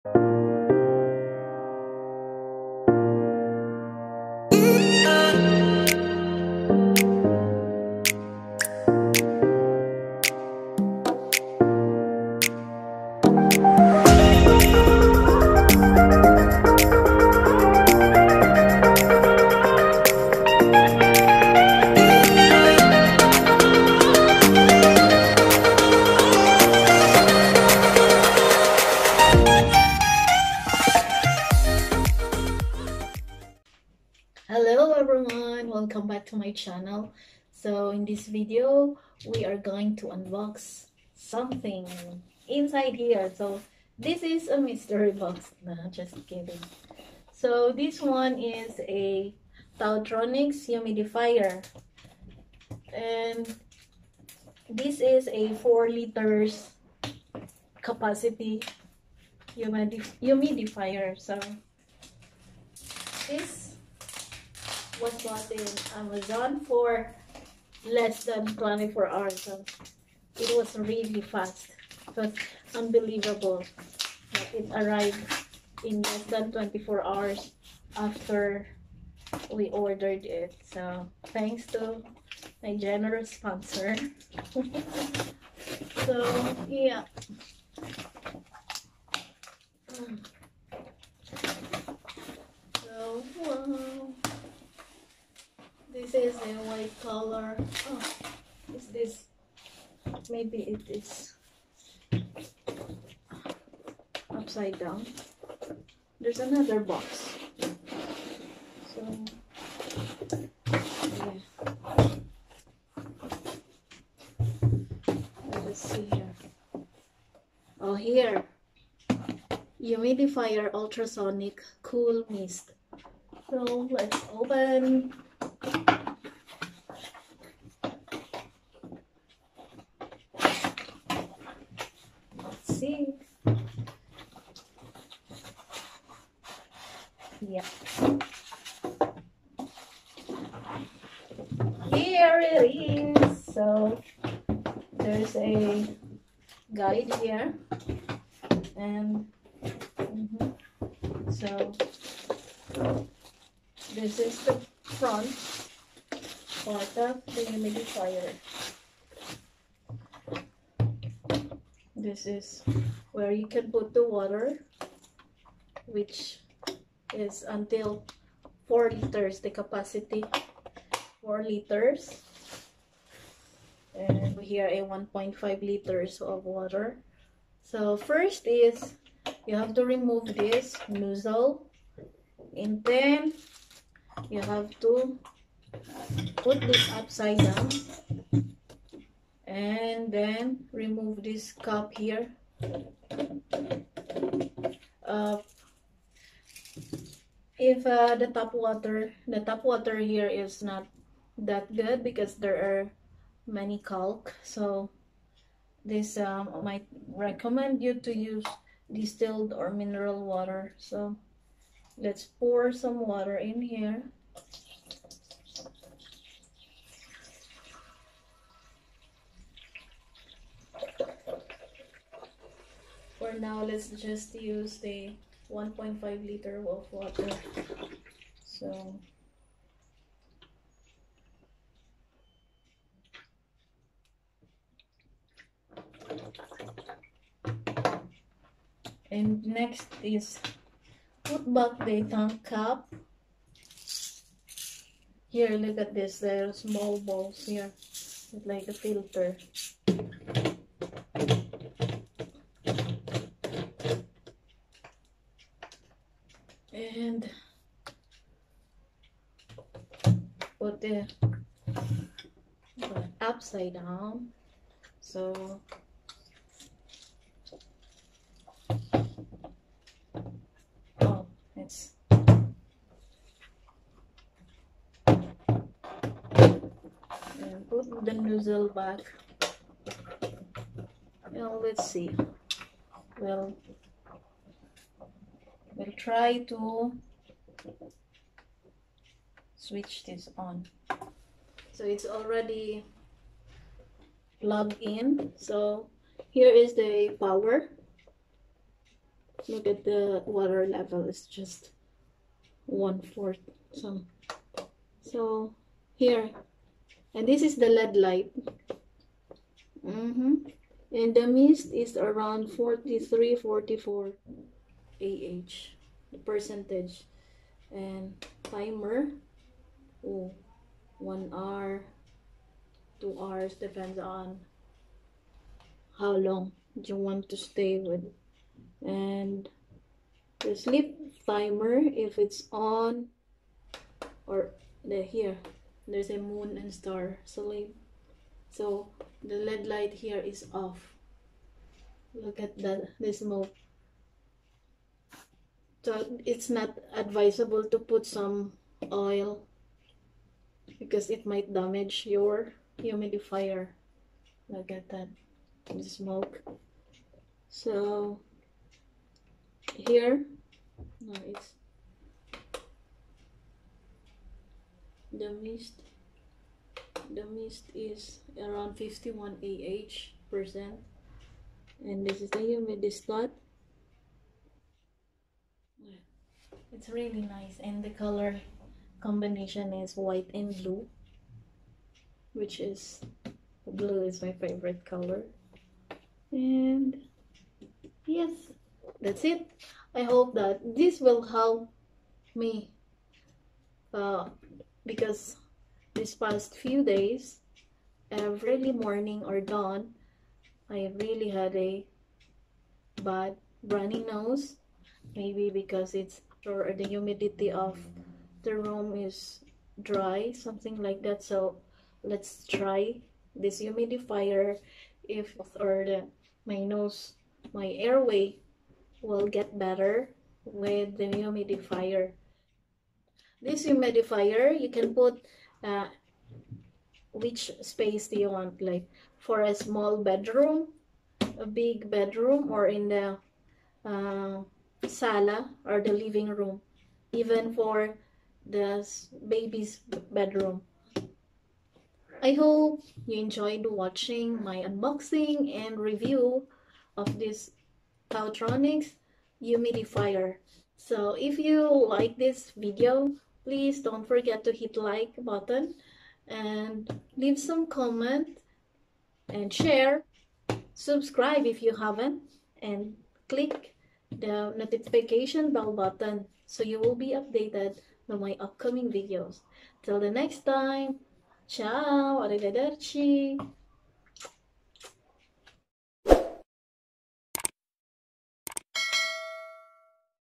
Hello everyone, welcome back to my channel. So in this video we are going to unbox something inside here. So this is a mystery box. No, just kidding. So this one is a TaoTronics humidifier, and this is a 4 liters capacity humidifier. So this was bought in Amazon for less than 24 hours. So it was really fast. It was unbelievable that it arrived in less than 24 hours after we ordered it. So thanks to my generous sponsor. So yeah. So wow. This is a white color. Oh, is this? Maybe it is upside down. There's another box. So, yeah. Let's see here. Oh, here. Humidifier ultrasonic cool mist. So, let's open. See. Yeah. Here it is. So there's a guide here, and so this is the front part of the humidifier. This is where you can put the water, which is until 4 liters, the capacity 4 liters. And here a 1.5 liters of water. So first is you have to remove this nozzle, and then you have to put this upside down, and then remove this cup here. If the tap water here is not that good because there are many calc, so this might recommend you to use distilled or mineral water. So let's pour some water in here. For now, let's just use the 1.5 liter of water. So and next is put back the tank cap. Here, look at this. There are small balls here, like a filter. And put the upside down. So it's and put the nozzle back. Now let's see. We'll try to switch this on. So it's already plugged in. So here is the power. Look at the water level, it's just 1/4. So here, and this is the LED light. And the mist is around 43, 44 AH, the percentage. And timer, oh, 1 hour, 2 hours, depends on how long you want to stay with. And the sleep timer, if it's on, or here, there's a moon and star sleep. So the LED light here is off. Look at the smoke. So it's not advisable to put some oil because it might damage your humidifier. Look at that, the smoke. So here, no, it's the mist. The mist is around 51 AH%, and this is the humidistat. It's really nice, and the color combination is white and blue, which is blue is my favorite color. And yes, that's it. I hope that this will help me because this past few days, every morning or dawn, I really had a bad runny nose. Maybe because it's, or the humidity of the room is dry, something like that. So let's try this humidifier, if my nose, my airway will get better with the humidifier. This humidifier, you can put which space do you want, like for a small bedroom, a big bedroom, or in the sala or the living room, even for the baby's bedroom. I hope you enjoyed watching my unboxing and review of this TaoTronics humidifier. So if you like this video, please don't forget to hit like button and leave some comment and share. Subscribe if you haven't, and click the notification bell button so you will be updated on my upcoming videos. Till the next time, ciao, arrivederci.